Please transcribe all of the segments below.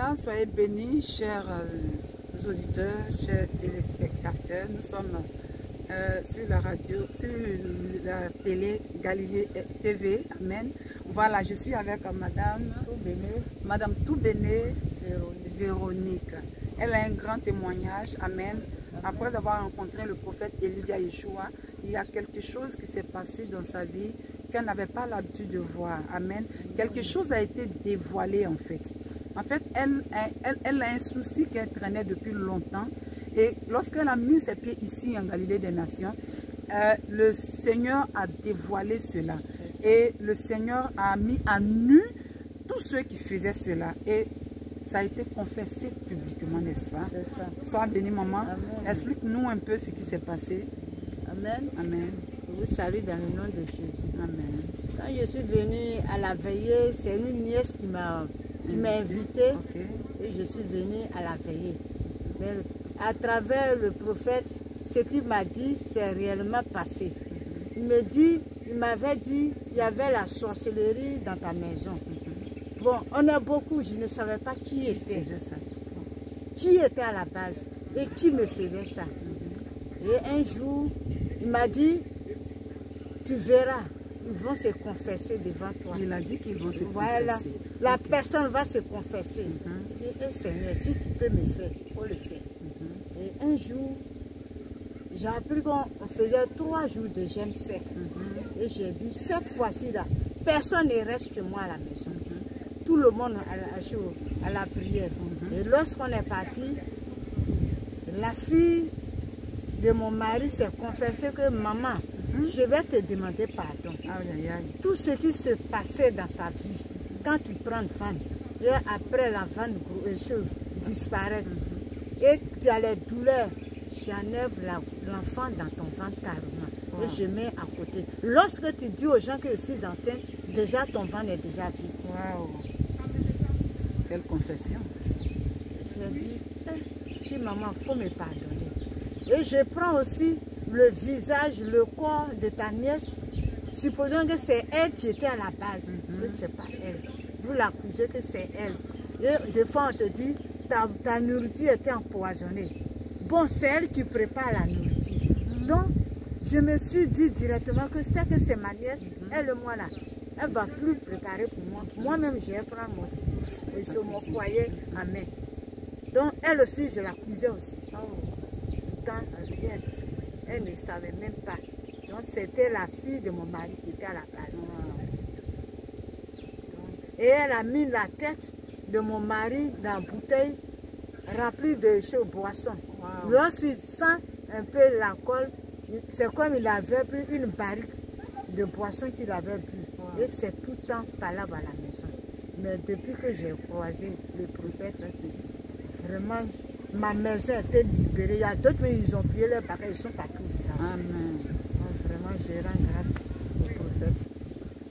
Voilà, soyez bénis, chers auditeurs, chers téléspectateurs. Nous sommes sur la radio, sur la télé Galilée TV. Amen. Voilà, je suis avec Madame Toubéné Véronique. Elle a un grand témoignage. Amen. Après avoir rencontré le prophète Elijah Yeshua, il y a quelque chose qui s'est passé dans sa vie qu'elle n'avait pas l'habitude de voir. Amen. Quelque chose a été dévoilé en fait. En fait, elle a un souci qu'elle traînait depuis longtemps. Et lorsqu'elle a mis ses pieds ici en Galilée des Nations, le Seigneur a dévoilé cela. Et le Seigneur a mis à nu tous ceux qui faisaient cela. Et ça a été confessé publiquement, n'est-ce pas? C'est ça. Sois bénie, maman. Amen. Explique-nous un peu ce qui s'est passé. Amen. Amen. Je vous salue dans le nom de Jésus. Amen. Quand je suis venue à la veillée, c'est une nièce qui m'a invitée. Ok. Et je suis venue à la veillée. Mais à travers le prophète, ce qu'il m'a dit, c'est réellement passé. Il m'avait dit, il y avait la sorcellerie dans ta maison. Bon, on est beaucoup, je ne savais pas qui était. Qui était à la base et qui me faisait ça. Et un jour, il m'a dit, tu verras, ils vont se confesser devant toi. Il a dit qu'ils vont se confesser. Voilà, la personne va se confesser. Et Seigneur, si tu peux me faire, il faut le faire. Et un jour, j'ai appris qu'on faisait 3 jours de jeûne sec. Et j'ai dit, cette fois-ci-là, personne ne reste que moi à la maison. Tout le monde à la prière. Et lorsqu'on est parti, la fille de mon mari s'est confessée que maman, je vais te demander pardon. Tout ce qui se passait dans ta vie, quand tu prends une femme, et après la femme disparaît, et tu as les douleurs, j'enlève l'enfant dans ton ventre carrément. Et je mets à côté. Lorsque tu dis aux gens que je suis enceinte, déjà ton ventre est déjà vide. Wow. Quelle confession. Je lui ai dit, maman, il faut me pardonner. Et je prends aussi le visage, le corps de ta nièce, supposons que c'est elle qui était à la base, que ce n'est pas elle. Vous l'accusez que c'est elle. Et des fois, on te dit, ta nourriture était empoisonnée. Bon, c'est elle qui prépare la nourriture. Donc, je me suis dit directement que c'est ma nièce, elle et moi là, elle ne va plus préparer pour moi. Moi-même, je vais prendre mon foyer à main. Donc, elle aussi, je l'accusais aussi. Pourtant, rien. Elle ne savait même pas. Donc, c'était la fille de mon mari qui était à la base. Et elle a mis la tête de mon mari dans la bouteille remplie de boissons. Lorsqu'il sent un peu l'alcool, c'est comme il avait pris une barrique de boissons qu'il avait bu. Et c'est tout le temps palable à la maison. Mais depuis que j'ai croisé le prophète, vraiment, ma maison était libérée. Il y a d'autres, mais ils ont plié leurs bagages, ils sont partout. Amen. Donc, vraiment, je rends grâce au prophète.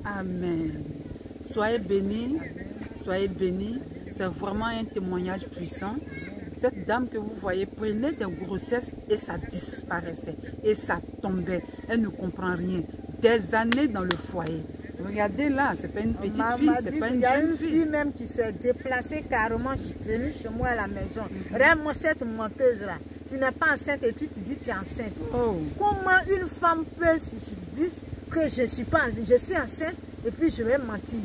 Amen. Soyez bénis. Soyez bénis. C'est vraiment un témoignage puissant. Cette dame que vous voyez prenait des grossesses et ça disparaissait. Et ça tombait. Elle ne comprend rien. Des années dans le foyer. Regardez là, c'est pas une petite fille, c'est pas une jeune fille. Il y a une fille même qui s'est déplacée carrément venue chez moi à la maison. Regarde-moi cette menteuse là. Tu n'es pas enceinte et tu te dis que tu es enceinte. Comment une femme peut se dire que je ne suis pas enceinte, je suis enceinte et puis je vais mentir?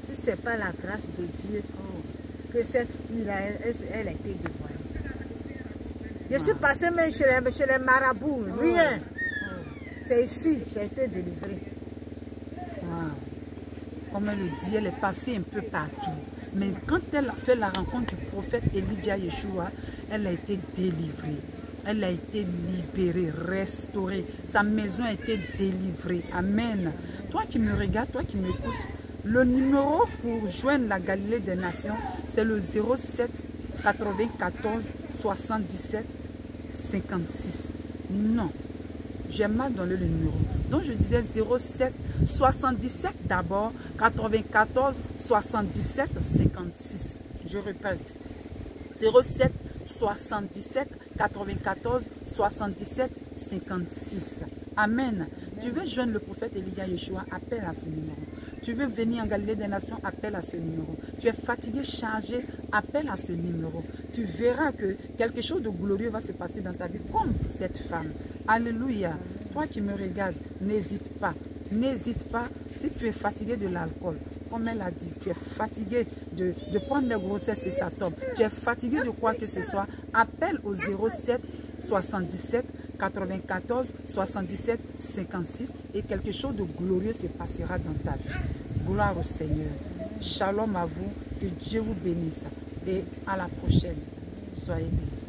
Si ce n'est pas la grâce de Dieu, que cette fille-là, elle a été dévoilée. Je suis passée même chez les marabouts, rien. C'est ici, j'ai été délivrée. Comme elle le dit, elle est passée un peu partout. Mais quand elle a fait la rencontre du prophète Elijah Yeshua, elle a été délivrée. Elle a été libérée, restaurée. Sa maison a été délivrée. Amen. Toi qui me regardes, toi qui m'écoutes, le numéro pour joindre la Galilée des Nations, c'est le 07 94 77 56. Non, j'ai mal donné le numéro. Donc je disais 07 77 d'abord, 94 77 56. Je répète, 07 77 94 77 56. Amen. Tu veux joindre le prophète Elijah Yeshua, appelle à ce numéro. Tu veux venir en Galilée des Nations, appelle à ce numéro. Tu es fatigué, chargé, appelle à ce numéro. Tu verras que quelque chose de glorieux va se passer dans ta vie, comme cette femme. Alléluia. Toi qui me regardes, n'hésite pas. N'hésite pas si tu es fatigué de l'alcool. Comme elle a dit, tu es fatigué de prendre des grossesses et ça tombe. Tu es fatigué de quoi que ce soit. Appelle au 07 77 94 77 56 et quelque chose de glorieux se passera dans ta vie. Gloire au Seigneur. Shalom à vous. Que Dieu vous bénisse. Et à la prochaine. Soyez bénis.